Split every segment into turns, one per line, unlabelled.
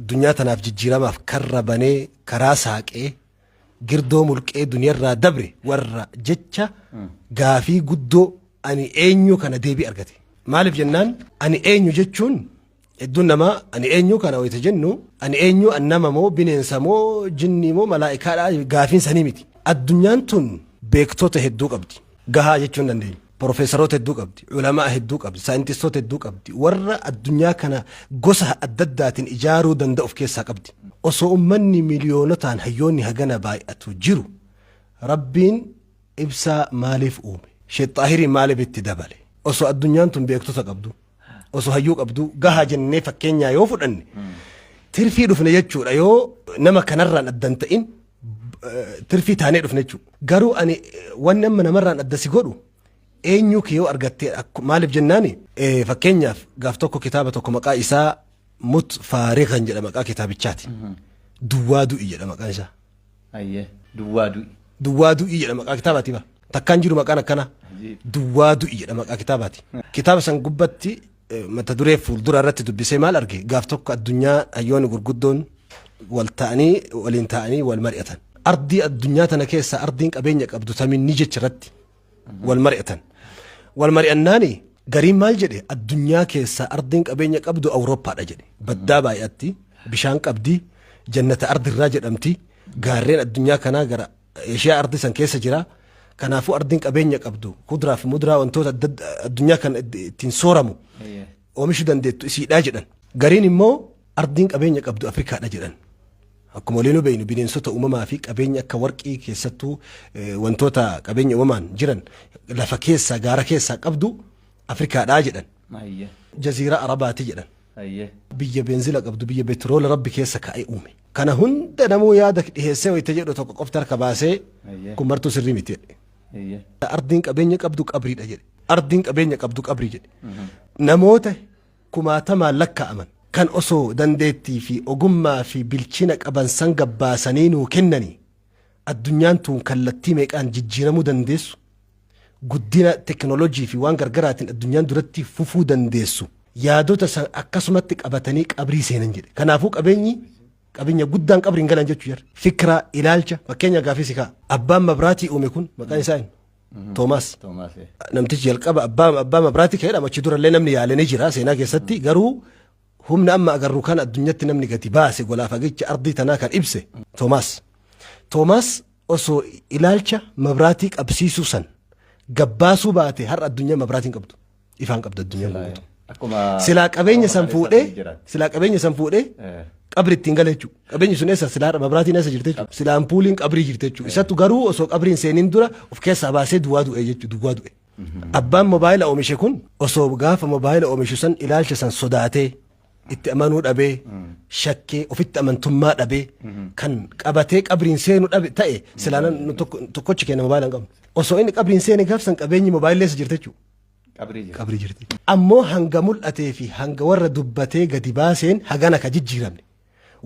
دنيا تناف جيرما في كربني كراساكي girdoo mulqee duniyarraa dabre warra jecha gaafii guddoo ani eenyu kana deebii argate. Maaliif jennaan ani eenyu jechuun hedduun namaa ani eenyu kana wayita jennu ani eenyu annama moo bineensa moo jinni moo malaa'ikaadha gaafiin sanii miti. Addunyaan tun beektota hedduu qabdi. Gahaa jechuun dandeenya. Profeesaroota hedduu qabdi. Ulamaa hedduu qabdi. Saayintistoota hedduu qabdi. Warra addunyaa kana gosa adda addaatiin ijaaruu danda'uuf keessaa qabdi. Osoo ummanni miliyoonotaan hayyoonni hagana baay'atu jiru rabbiin ibsaa maaliif uume? Sheexaahiriin maaliif itti dabale? Osoo addunyaan tun beektota qabdu, osoo hayyuu qabdu gahaa jennee fakkeenyaa yoo fudhanne tirfii dhufne jechuudha yoo nama kanarraan addan ta'in tirfii taanee dhufne jechuudha. Garuu ani wanni amma namarraan adda si godhu eenyu kee yoo argattee maaliif jennaani fakkeenyaaf gaaf tokko kitaaba tokko maqaa isaa mut faariqan jedha maqaa kitaabichaati. Duwwaa du'i jedha maqaan isaa.
Ayyee duwwaa du'i.
Duwwaa du'i jedha maqaa kitaabaati ba. Takkaan jiru maqaan akkana. Duwwaa du'i jedha maqaa kitaabaati. Kitaaba san gubbatti mata duree fuuldura irratti dubbisee maal arge gaaf tokko addunyaa hayyoonni gurguddoon wal ta'anii waliin ta'anii wal mari'atan. Ardii addunyaa tana keessa ardiin qabeenya qabdu tamiin ni jechirratti wal mari'atan. Wal mari'annaani gariin maal jedhe addunyaa keessa ardiin qabeenya qabdu Awurooppaadha jedhe. Baddaa baay'atti bishaan qabdi jannata ardirraa jedhamti gaarreen addunyaa kanaa gara Eeshiyaa ardi san keessa jira. Kanaafuu ardiin qabeenya qabdu kuduraa fi muduraa wantoota addunyaa kana ittiin sooramu oomishuu dandeettu isiidhaa jedhan. Gariin immoo ardiin qabeenya qabdu Afrikaadha jedhan. Akkuma waliin beeynu bineensota uumamaa fi qabeenya akka warqii keessattuu wantoota qabeenya uumamaan jiran lafa keessa gaara keessa qabdu Afrikaadhaa jedhan. Jaziiraa Arabaati jedhan. Biyya beenzila qabdu biyya petroola rabbi keessa kaa'ee uume. Kana hunda namuu yaada dhiheessee wayita jedhu tokko qofti harka baasee kun martuu sirrii miti jedhe. Ardiin qabeenya qabdu qabriidha jedhe. Ardiin qabeenya qabdu qabrii jedhe. Namoota kumaatamaan lakkaa'aman kan osoo dandeettii fi ogummaa fi bilchina qaban san gabbaasanii nuu kennanii addunyaan tun kallattii meeqaan jijjiiramuu dandeessu guddina teknoolojii fi waan gargaraatiin addunyaan duratti fufuu dandeessu yaadota san akkasumatti qabatanii qabrii seenan jedhe. Kanaafuu qabeenya guddaan qabriin galan jechuu jira. Fikra ilaalcha fakkeenya gaafii si ka'a. Abbaan mabraatii uume kun maqaan isaa Toomaas. Namtichi jalqaba abbaa mabraatii ka'edha. Achi durallee namni yaalanii jira seenaa keessatti garuu humna amma agarru kan addunyatti namni gati baase golaa fagicha ardii tanaa kan ibse Toomaas. Toomaas osoo ilaalcha mabraatii qabsiisuu san gabbaasuu baate har'a addunyaa mabraatiin qabdu. Ifaan qabdu addunyaa. Silaa qabeenya san fuudhee qabri ittiin gala jechuudha. Qabeenyi sun eessa silaa mabraatiin eessa jirte jechuudha. Silaa ampuuliin qabrii jirte jechuudha. Isattu garuu osoo qabriin seeniin dura of keessaa baasee duwwaa du'e jechuudha. Duwwaa du'e. Abbaan moobaayila oomishe kun osoo gaafa moobaayila oomishu san ilaalcha san sodaatee itti amanuu dhabee shakkee ofitti amantummaa dhabee kan qabatee qabriin seenuu dhabe ta'e silaa tokkochi kenna moobaayila hin qabnu. Osoo inni qabriin seene gaafsan qabeenyi moobaayila eessa jirte jechuudha. Qabrii jirti. Ammoo hanga mul'atee fi hanga warra dubbatee gadi baaseen hagana ka jijjiiramne.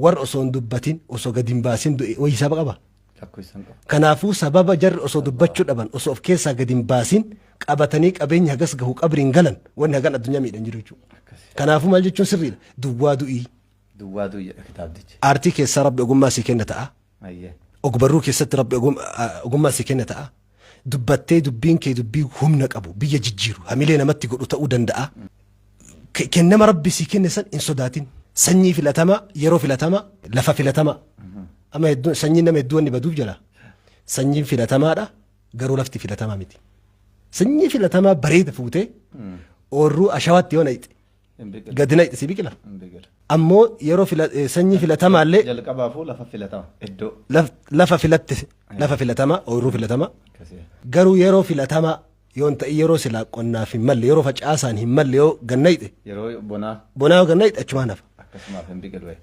Warra osoo hin dubbatin osoo gadi hin baasin wayii saba qaba. Kanaafuu sababa jarri osoo dubbachuu dhaban osoo of keessaa gadi hin baasin qabatanii qabeenya hagas gahu qabriin galan wanni hagan addunyaa miidhan jiru jechuudha. Kanaafuu maal jechuun sirriidha. Duwwaa du'ii.
Duwwaa du'ii jedha kitaabdichi.
Aartii keessaa rabbi ogummaa sii kenna ta'a. Ogbarruu keessatti rabbi ogummaa sii kenna ta'a. Dubbattee dubbiin kee dubbii humna qabu biyya jijjiiru hamilee namatti godhu ta'uu danda'a. Kennama rabbi sii kenne san hin sodaatin. Sanyii filatama yeroo filatama lafa filatama. Amma sanyiin nama hedduu wanni baduuf jira. Sanyiin filatamaadha garuu lafti filatamaa miti. Sanyii filatamaa bareeda fuutee oorruu ashawaatti yoo naqxe gadi naqxe si biqila. Ammoo yeroo sanyii filatamaallee
jalqabaafuu lafa filatama iddoo
lafa filatama oorruu filatama. Garuu yeroo filatama yoon ta'e yeroo silaa qonnaaf hin malle yeroo facaasaan hin malle yoo gannayte
yeroo
bonaa yoo gannayte achumaan hafa.
Akkasumaaf hin biqilu.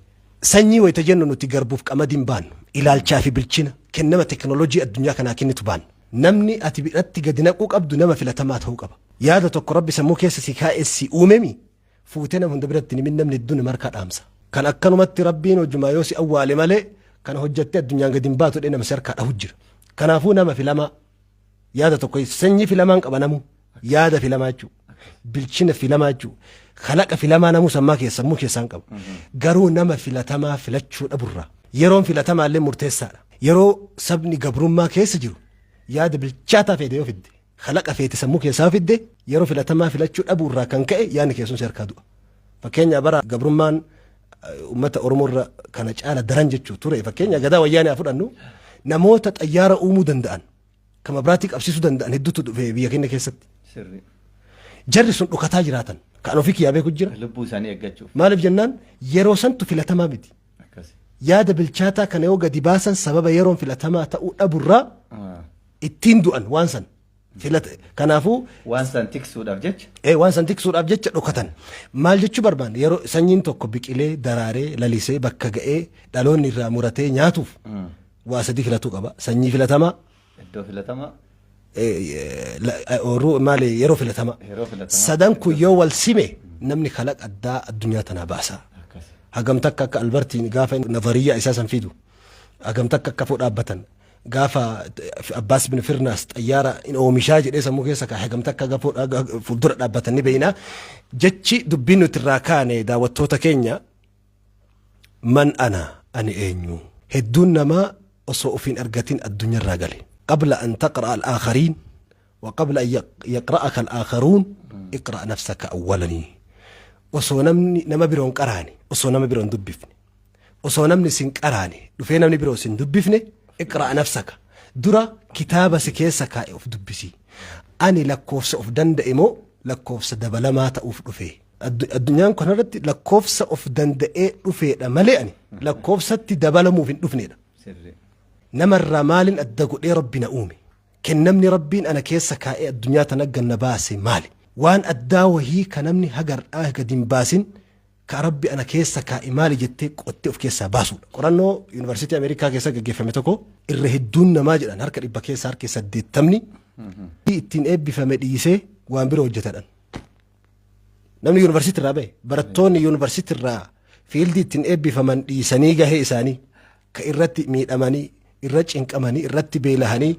Sanyii wayita jennu nuti garbuuf qamadiin baannu ilaalchaa fi bilchina kennama teknoolojii addunyaa kanaa kennitu baannu. Namni ati biratti gadi naquu qabdu nama filatamaa ta'uu qaba. Yaada tokko rabbi sammuu keessa si kaa'essi uumemi fuutee nama hunda biratti nimin namni hedduun markaa dhaamsa. Kan akkanumatti rabbiin hojjumaa yoo si awwaale malee kan hojjattee addunyaan gadi hin baatu nama si harkaa dhahu jira. Kanaafuu nama filamaa yaada tokko sanyii filamaan qaba namu yaada filamaa jechuudha. bilchina filamaa jechuu khalaqa filamaa namuu sammuu keessaan qabu garuu nama filatamaa filachuu dhaburra yeroon filatamaa illee murteessaadha yeroo sabni gabrummaa keessa jiru yaada bilchaataa fedhe yoo fidde khalaqa feeti sammuu keessaa fidde yeroo filatamaa filachuu dhaburraa kan ka'e yaadni keessuun harkaa du'a fakkeenya bara gabrummaan ummata oromoorra kana caala daran jechuu ture fakkeenya gadaa wayyaanee fudhannu namoota xayyaara uumuu danda'an kama biraatii qabsiisuu danda'an hedduutu dhufe biyya keenya keessatti jarri sun dhukataa jiraatan kan ofii kiyyaa beeku jira
lubbuu isaanii eeggachuuf
maaliif jennaan yeroo santu filatamaa miti yaada bilchaataa kana yoo gadi baasan sababa yeroon filatamaa ta'uu dhaburraa ittiin du'an waan san kanaafuu
waan san tiksuudhaaf jecha
waan san tiksuudhaaf jecha dhokatan maal jechuu barbaanne yeroo sanyiin tokko biqilee daraaree lalisee bakka ga'ee dhaloonni irraa muratee nyaatuuf waa sadii filatuu qaba sanyii filatamaa
iddoo filatamaa
maali yeroo filatamaa sadan kun yoo wal sime namni kalaqa addaa addunyaa tanaa baasa hagam takka akka albertiin gaafa nazariyyaa isaa san fidu hagam takka akka foo dhaabbatan gaafa Abbaas bin Firnaas xayyaara in oomishaa jedhee sammuu keessa kaa'e hagam takka gafoo fuuldura dhaabbatanii beeyna jechi dubbiin nuti irraa kaane daawwattoota keenya man ani eenyu hedduun namaa osoo ofiin argatin addunyaa irraa gale qabla an taqra'a al-aakhariin wa qabla an yaqra'aka al-aakharuun iqra' nafsaka awwalanii osoo namni nama biroon qaraane osoo nama biroon dubbifne osoo namni sin qaraane dhufee namni biroo sin dubbifne اقرأ نفسك درا كتاب سكيسا كاي اوف دبسي اني لكوفس اوف دندئمو لكوفس دبلما تاوف دفي الدنيا كنرت لكوفس اوف دندئ دفي ملئني لكوفس تي دبلمو في دفني نمر مال ادقو دي ربنا اومي كنمني ربين انا كيسا كاي الدنيا تنقى النباسي مالي وان اداوهي كنمني هجر قديم باسن كربي أنا كيسا كإمالي جتة قلت في كيسا باسو قرانو يونيفرسيتي أمريكا كيسا كجفمتكو الرهدون نماجد أن هركر إبا كيسا هركيسا دي تمني إتين إبي فمديسي وانبرو وجتان نمني يونيفرسيتي الرابع براتوني يونيفرسيتي الرابع فيلدي إتين إبي فمن إيسانيغا هي إساني كإرتي ميد أماني إرتي إنك أماني إرتي بيلهاني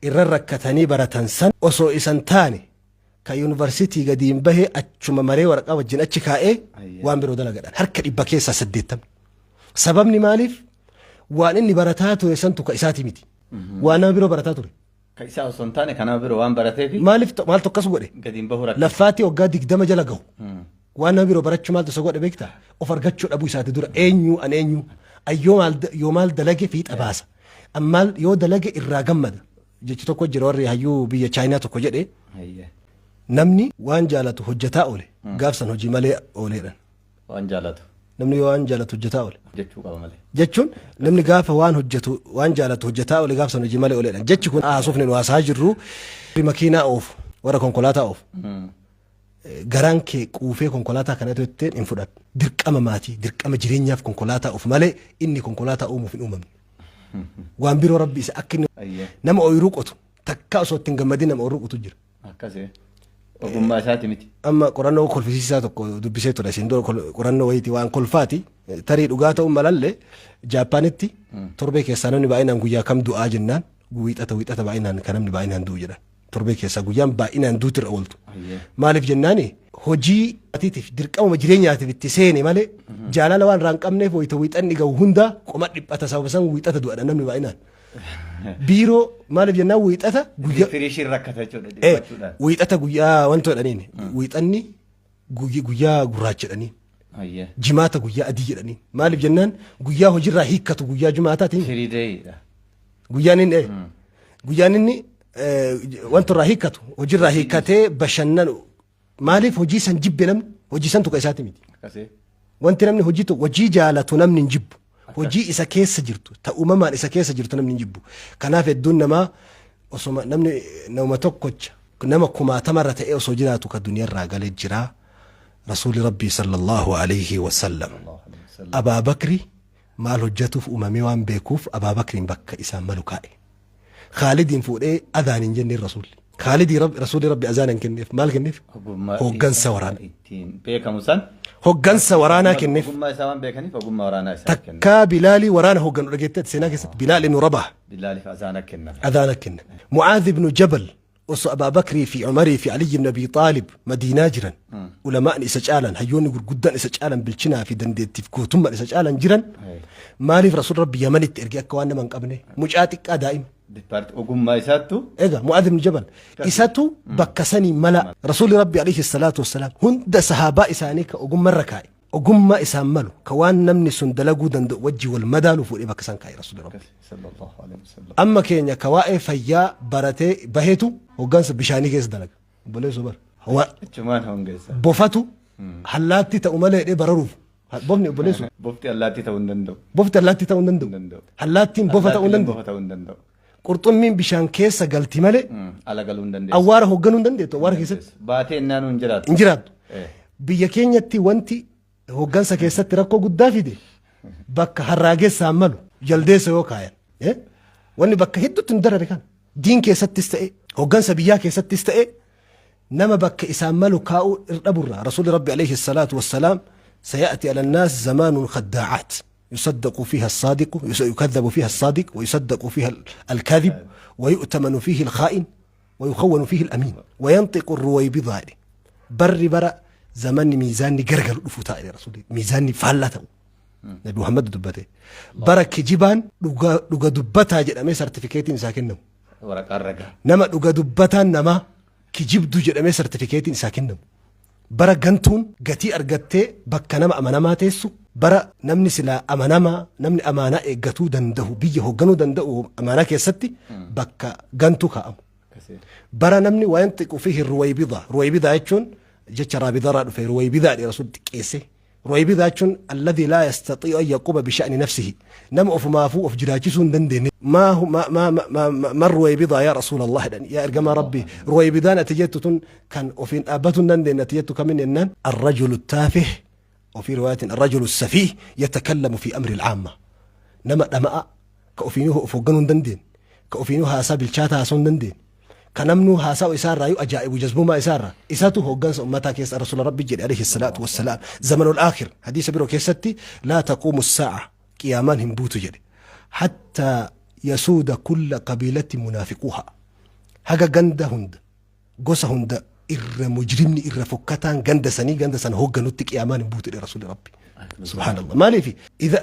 إرركتاني براتان سن وصو إسان تاني كيونيفرسيتي قديم به أتشم مري ورقة وجن أتشكائه وان برو دلقة هركة إبكيسة سديتم سببني مالف وان إني براتاتو يسنتو كإساتي ميتي وانا برو براتاتو
كإساء سنتاني كان برو وان براتي في
مالف تقصو قولي
قديم به ورقة
لفاتي وقادك دم جلقه وانا برو براتشو مالتو سقوط بيكتا وفرقاتشو أبو إساتي دور أنيو يومال دلقة فيت أباسا أمال يو دلقة إراغمد جيتو كو جروري هيو بيا چاينا تو كو جده namni waan jaalatu hojjetaa oole gaafsan hojii malee ooleedhan
waan jaalatu
namni waan jaalatu hojjetaa oole
jechuu qaba malee
jechuun namni gaafa waan jaalatu hojjetaa oole gaafsan hojii malee ooleedhan jechi kun haasofne nu haasaa jirru makiinaa oofu warra konkolaataa oofu garaan kee quufee konkolaataa kanatu ittiin hin fudhadhu dirqama maatii dirqama jireenyaaf konkolaataa oofu malee inni konkolaataa uumuuf hin uumamne waan biroo rabbi isa akka nama ooyiruu qotu takka osoo ittiin gammadin nama ooyiruu qotu jira
akkasii ogummaa isaati miti
amma qorannoo kolfisiisaa tokko dubbisee ture isin dura qorannoo wayiiti waan kolfaati tarii dhugaa ta'uu malalle Jaapaanitti torbee keessaa namni baay'inaan guyyaa kam du'aa jennaan wiixata baay'inaan kan namni baay'inaan du'u jedhan torbee keessaa guyyaan baay'inaan duutirra ooltu maaliif jennaani hojii atiitiif dirqama jireenyaatiif itti seene malee jaalala waan irraa hin qabneef wiixanni gahu hunda qoma dhiphata sababa san wiixata du'adha namni baay'inaan biiroo maaliif jennaan wiixata
guyyaa firiishiin rakkata jechuudha
wiixata guyyaa wanto jedhaniin wiixanni guyyaa gurraacha jedhaniin jimaata guyyaa adii jedhaniin maaliif jennaan guyyaa hojiirraa hiikkatu guyyaa jimaataatiin
firiideedha
guyyaan inni wanto irraa hiikkatu hojiirraa hiikkatee bashannanu maaliif hojii san jibbe namni hojii san tuqa isaati miti wanti namni hojii jaalatu namni hin jibbu hojii isa keessa jirtu ta uumamaan isa keessa jirtu namni hin jibbu kanaaf hedduun namaa osoma namni nama tokkocha nama kumaatamarra ta'ee osoo jiraatu ka duniyaarraa galee jira rasuuli rabbii sallallahu alayhi wasallam Abaa Bakri maal hojjetuuf uumamee waan beekuuf Abaa Bakriin bakka isaan malu kaa'e Khaalidiin fuudhee adaan hin jenneen rasuuli rabbi azaan hin kenneef maal kenneef hoggansa waraana
beekamu san
hoggansa waraanaa kenneef
ogummaa isaa waan beekaniif ogummaa waraanaa isaa kenna
takkaa Bilaalii waraana hogganu dhageetteet seenaa keessatti Bilaal ibnu Rabah
Bilaaliif azaana kenna
Mucaadh ibnu Jabal osoo Abaabakrii fi Umarii fi Aliyyi ibn Abi Xaalib Madiinaa jiran ulamaan isa caalan hayyoonni gurguddaan isa caalan bilchinaa fi dandeettiif gootummaan isa caalan jiran maaliif rasuul rabbi Yamanitti erge akka waan nama hin qabne mucaa xiqqaa daa'ima.
Ogummaa isaattu.
Egaa Mu'aadh ibn Jabal isatu bakka sanii mala rasuulli rabbi alayhi salaatu wassalaam hunda sahaabaa isaanii ka ogummaarra kaa'e. Ogummaa isaan malu ka waan namni sun dalaguu danda'u wajji wal madaalu fuudhee bakka isaan kaa'e rasuulli rabbi. Amma keenya ka waa'ee fayyaa baratee baheetu hoggansa bishaanii keessa dalaga. Obboleessu bara.
Achumaan hongeessa.
Bofatu hallaatti ta'u malee dhee bararuuf. Bofni obboleessu.
Bofti allaattii ta'uu hin danda'u.
Bofti allaattii ta'uu hin danda'u. Hallaattiin bofa ta'uu hin danda'u. Qurxummiin bishaan keessa galti malee.
Ala galuu hin dandeessu.
Awwaara hoogganuu hin dandeettu awwaara keessatti.
Baatee innaan hin jiraatu.
Hin jiraattu. Biyya keenyatti wanti hooggansa keessatti rakkoo guddaa fide bakka harraageessaan malu jaldeessa yoo kaayan. Wanni bakka hedduutti nu darare kan diin keessattis ta'e hooggansa biyyaa keessattis ta'e nama bakka isaan malu kaa'uu irra rasuulli rabbi alayhi salaatu wassalaam سيأتي على الناس زمان خداعات يصدق فيها الصادق يكذب فيها الصادق ويصدق فيها الكاذب ويؤتمن فيه الخائن ويخون فيه الأمين وينطق الرويبضة برا زمان ميزان قرقر الأفوتاء يا رسول الله ميزان فالته نبي محمد دبته برا كجبان لغا دبتها جد أمي سرتفيكيتين ساكنهم
ورقا رقا
نما لغا دبتها نما كجبدو جد أمي سرتفيكيتين ساكنهم bara gantuun gatii argattee bakka nama amanamaa teessu bara namni silaa amanamaa namni amaanaa eeggatuu danda'u biyya hoogganuu danda'u amaanaa keessatti bakka gantuu kaa'amu. Bara namni waan xiqquu fi ruwaybidaa jechuun jecha raabidaraa dhufe ruwaybidaa dha rasuul xiqqeesse. ruwaybidaa jechuun alladhi laa yastaxii'u an yaquba bisha'ni nafsihi nama ofumaafuu of jiraachisuu hin dandeenye. ما الرويبضة يا رسول الله يا إرجما ربي رويبضان أتجتتن كان وفين أبتن دن نتيجت كمن إنن الرجل التافه وفي رواية الرجل السفيه يتكلم في أمر العامة نما كأفينه فوقن دندن كأفينه هاسا بالشات هاسون دندن كنمنو هاسا وإسار رأيو أجائب وجذبو ما إسار إساتو هو جنس أمتا كيس رسول ربي جل عليه الصلاة والسلام زمن الآخر حديث بيرو كيستي لا تقوم الساعة قيامان هم بوتو جل حتى يسود كل قبيلة منافقوها هجا جند هند جوس هند مجرمني فكتان جند سني هو جنوتك يامان بوت لرسول ربي سبحان الله ما لي في إذا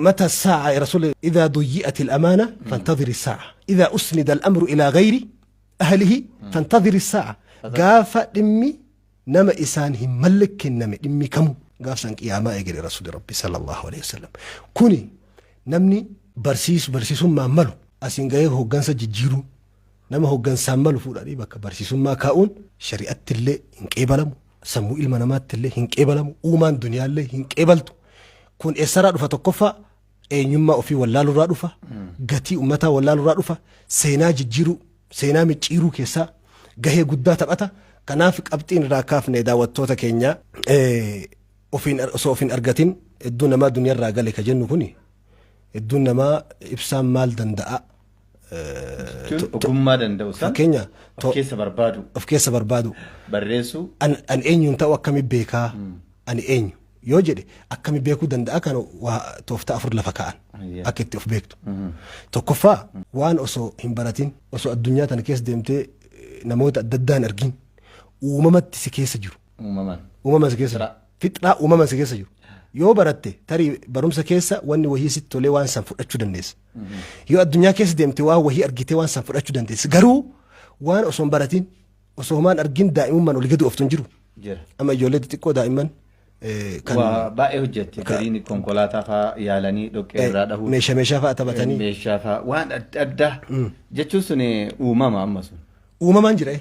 متى الساعة يا رسول إذا ضيئت الأمانة فانتظر الساعة إذا أسند الأمر إلى غير أهله فانتظر الساعة قاف دمي نما إسانهم ملك نما دمي كم قاف سنك ياما يجري رسول ربي صلى الله عليه وسلم كوني نمني barsiisummaa malu asiin gahee hooggansa jijjiiruu nama hooggansaa malu fuudhanii bakka barsiisummaa kaa'uun shari'atti illee hin qeebalamu sammuu ilma namaatti illee hin qeebalamu uumaan duniyaallee hin qeebaltu kun eessarraa dhufa tokkoffaa eenyummaa ofii wallaalurraa dhufa gatii ummataa wallaalurraa dhufa seenaa jijjiiruu seenaa micciiruu keessaa gahee guddaa taphata kanaaf qabxiin irraa kaafne daawwattoota keenya osoo ofiin argatin hedduu namaa duniyaarraa gale ka jennu kuni hedduun namaa ibsaan maal danda'a.
Ogummaa danda'u san
fakkeenya
of keessa barbaadu barreessu
an eenyuun ta'u akkami beekaa ani eenyu yoo jedhe akkami beekuu danda'a kan tooftaa afur lafa kaa'an akka itti of beektu. Tokkoffaa waan osoo hin baratin osoo addunyaa tana keessa deemtee namoota adda addaan argin uumamatti si keessa jiru. Uumaman si keessa jiru. Fixraa uumaman si keessa jiru. yoo baratte tarii barumsa keessa wanni wahii sitti tolee waan san fudhachuu dandeessa. Yoo addunyaa keessa deemte waan wahii argitee waan san fudhachuu dandeessa. Garuu waan osoo hin baratin osoo homaan argin daa'imummaan ol gadi ooftu hin jiru. Amma ijoollee xixiqqoo daa'imman
waa baay'ee hojjette gariin konkolaataa fa'aa yaalanii dhoqqee irraa dhahuu
meeshaa fa'aa taphatanii
meeshaa fa'aa waan adda addaa jechuun sun uumama amma sun
uumamaan jira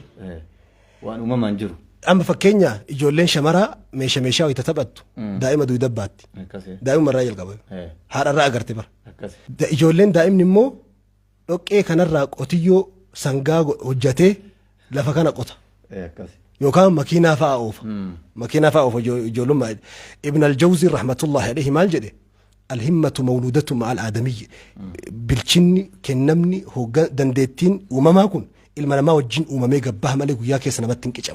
waan uumamaan jiru.
Amma fakkeenya ijoolleen shamaraa meeshaa wayita taphattu daa'ima duwida baatti daa'ima irraa jalqaba haadharraa agarte bara ijoolleen daa'imni immoo dhoqqee kanarraa qotiyyoo sangaa hojjatee lafa kana qota yookaan makiinaa fa'aa oofa ijoollummaa Ibn al-Jawzi rahmatullahi alayhi maal jedhe الهمة مولودة مع الآدمية بالشني كنمني هو دندتين وما كن المنما والجن وما ميجا به ملك ويا كيس أنا بتنك إيش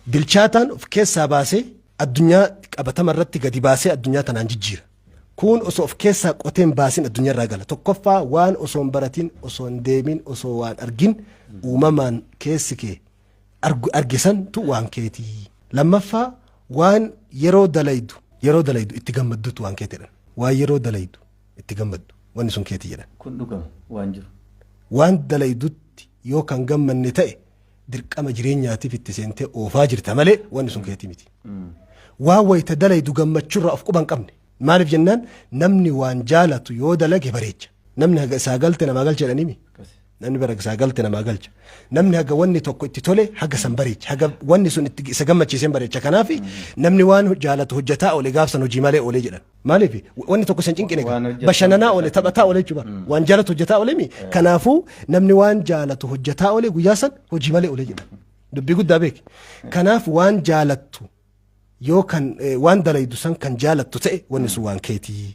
بالشاتان في كيس سباسة الدنيا أبتمرت قدي باسة الدنيا تنانجير كون أصو في كيس قتين باسين الدنيا رجالة تكفى وان أصو براتين أصو ديمين أصو وان أرجين uumamaan keessi kee argisantu waan keetii. Lammaffaa waan yeroo dalaydu itti gammaddutu waan keetidha. Waan yeroo dalaydu itti gammaddu wanni sun keetii jedhan.
Kun dhugama waan jiru.
Waan dalaydutti yoo kan gammanne ta'e dirqama jireenyaatiif itti seentee oofaa jirta malee wanni sun keetii miti. Waan wayita dalaydu gammachurraa of quban qabne. Maaliif jennaan namni waan jaalatu yoo dalage bareecha. Namni haga isaa galte namaa galcha jedhaniimi. Namni bara isaa galte namaa galcha. Namni haga wanni tokko itti tole haga san bareecha. Haga wanni sun itti isa gammachiiseen bareecha. Kanaaf namni waan jaalatu hojjetaa oole gaafsan hojii malee oolee jedhan. Maaliif wanni tokko san cinqine bashannanaa oole taphataa oole jechuudha. Waan jaalatu hojjetaa oole mi. Kanaafuu namni waan jaalatu hojjetaa oole guyyaa san hojii malee oolee jedhan. Dubbii guddaa beeki. Kanaaf waan jaalattu yoo kan waan dalaydu san kan jaalattu ta'e wanni sun waan keetii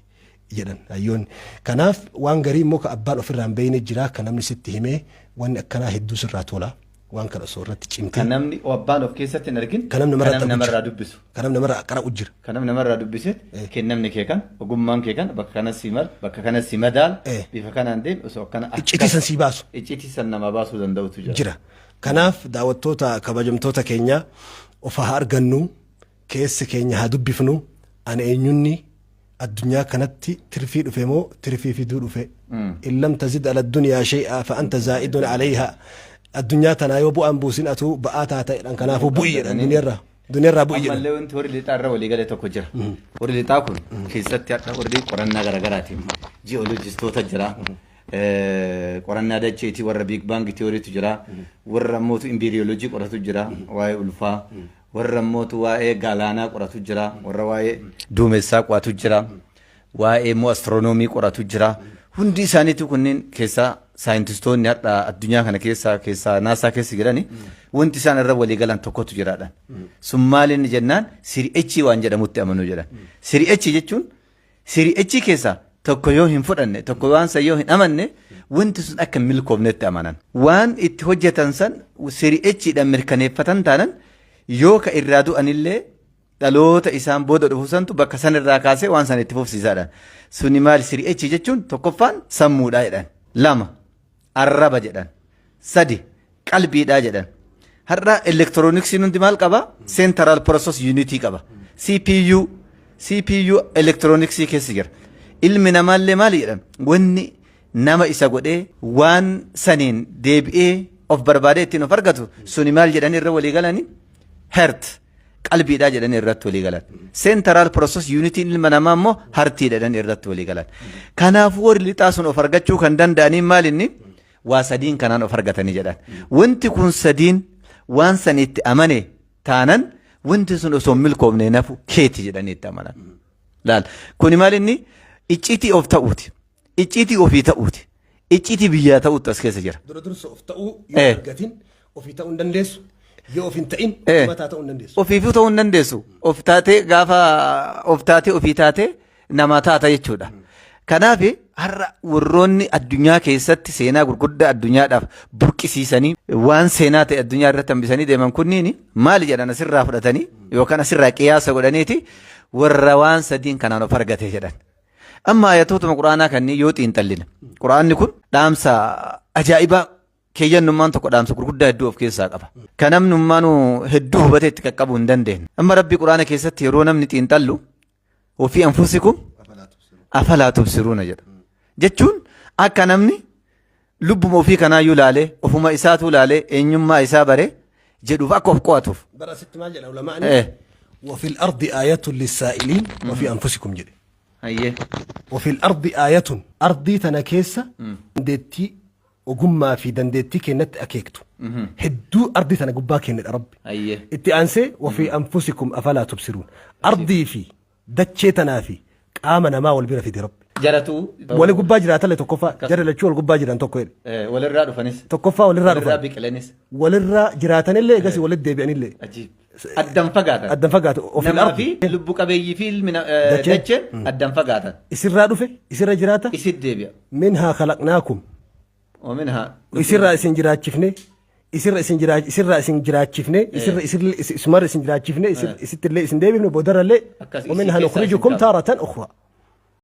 jedhan hayyoonni. Kanaaf waan garii immoo ka abbaan ofirraa hin beekne jira kan namni sitti himee wanni akkanaa hedduu sirraa tola waan kana osoo irratti cimtee.
Kan namni abbaan of keessatti hin argin.
Kan namni
namarraa dubbisu.
Kan namni namarraa qara'u jira.
Kan namni namarraa dubbise kennamni kee kan ogummaan kee kan bakka kanas si mal bakka kanas si madaal bifa kanaan deemu osoo akkana.
Iccitii san si baasu.
Iccitii san nama baasuu danda'utu
jira. Kanaaf daawwattoota kabajamtoota keenya of haa argannu. Keessi keenya haa dubbifnu ani eenyunni addunyaa kanatti tirfii dhufe moo tirfii fiduu dhufe illam tazid ala dunyaa shay'a fa anta zaa'idun alayha addunyaa tanaa yoo bu'aan buusin atu ba'aa taata'edhan kanaafuu bu'i jedhan duniyarraa bu'i jedhan.
Ammallee wanti warri lixaa irra walii galee tokko jira. Warri lixaa kun keessatti hadha warri qorannaa garaagaraatiin ji'ooloojistoota jira. Qorannaa dacheetii warra biig baangi tiyooriitu jira. Warra ammootu imbiiriyooloojii qoratu jira waa'ee ulfaa. Warra ammootu waa'ee galaanaa qoratu jira. Warra waa'ee duumessaa qoratu jira. Waa'ee immoo astiroonoomii qoratu jira. Hundi isaaniitu kunneen keessaa saayintistoonni hadha addunyaa kana keessaa naasaa keessa jirani wanti isaan irra walii galan tokkotu jiraadhaan. Sun maaliin jennaan siri'echii waan jedhamutti amanuu jedhan. Siri'echii jechuun siri'echii keessaa tokko yoo hin fudhanne tokko waan san yoo hin amanne wanti sun akka milkoofnetti amanan. Waan itti hojjetan san siri'echiidhaan mirkaneeffatan taanan yoo ka irraa du'anillee dhaloota isaan booda dhufu santu bakka san irraa kaasee waan san itti fufsiisaadhaan. Suni maali siri'echii jechuun tokkoffaan sammuudhaa jedhan. Lama arraba jedhan. Sadi qalbiidhaa jedhan. Har'a elektirooniksiin hundi maal qaba? Central Process Unit qaba. CPU elektirooniksii keessa jira. Ilmi namaallee maali jedhan? Wanni nama isa godhee waan saniin deebi'ee of barbaadee ittiin of argatu suni maal jedhan irra walii galanii? Heart qalbiidhaa jedhan irratti walii galan. Central Process Unit ilma namaa immoo hartii jedhan irratti walii galan. Kanaafuu warri lixaa sun of argachuu kan danda'anii maal inni? Waa sadiin kanaan of argatanii jedhan. Wanti kun sadiin waan saniitti amane taanan wanti sun osoo milkoofne nafu keeti jedhanii itti amanan. Laal kuni maal inni? Iccitii of ta'uuti. Iccitii ofii ta'uuti. Iccitii biyyaa ta'uutu as keessa jira.
Dursa of ta'uu yoo argatin ofii ta'uu hin dandeessu. Yoo of hin ta'in mataa ta'uu hin dandeessu.
Ofiifuu ta'uu hin dandeessu. Of taatee gaafa of taatee ofii taatee namaa taata jechuudha. Kanaaf har'a warroonni addunyaa keessatti seenaa gurguddaa addunyaadhaaf burqisiisanii waan seenaa ta'e addunyaa irratti hambisanii deeman kunniin maali jedhan asirraa fudhatanii yookaan asirraa qiyaasa godhaniiti warra waan sadiin kanaan of argate jedhan. Amma ayatootuma quraanaa kanneen yoo xiinxallina quraanni kun dhaamsa ajaa'ibaa keeyyannummaan tokko dhaamsa gurguddaa hedduu of keessaa qaba. Kan namnummaan hedduu hubatee itti qaqqabuu hin dandeenye. Amma rabbi quraana keessatti yeroo namni xiinxallu ofii anfusikum afalaa tubsiruuna jedha. Jechuun akka namni lubbuma ofii kanaayyuu laalee ofuma isaatu laalee eenyummaa isaa bare jedhuuf akka of qo'atuuf.
Bara sitti maal jedha ulamaa'ani? وفي الأرض آية للسائلين وفي أنفسكم جدي.
أيه.
وفي الأرض آية أرضي تنكيسة دتي وجمع في دندتي كنت أكيكتو. هدو أرضي تنجبا كنت ربي.
أيه.
إتأنسي وفي أنفسكم أفلا تبصرون. أرضي في دتشي تنافي آمن ما والبير في دي ربي.
جرتو.
ولا جبا جرات اللي تكفى جرى اللي شو الجبا جران تكوين.
ولا الراد فنس.
تكفى ولا الراد.
ولا الراد بكلنس.
ولا الراد جراتن اللي قاسي ولا الدبي يعني اللي.
عجيب. الدم فقاتا.
الدم فقاتا. وفي الأرض.
في لبوك أبي في من دتشن الدم فقاتا.
يصير رادو في يصير جراتا.
يصير دبي.
منها خلقناكم.
ومنها.
يصير سنجرات شفني. يصير سنجرات شفني. يصير اسمر سنجرات شفني. يصير اللي سندبي من بودر اللي. ومنها نخرجكم تارة أخرى.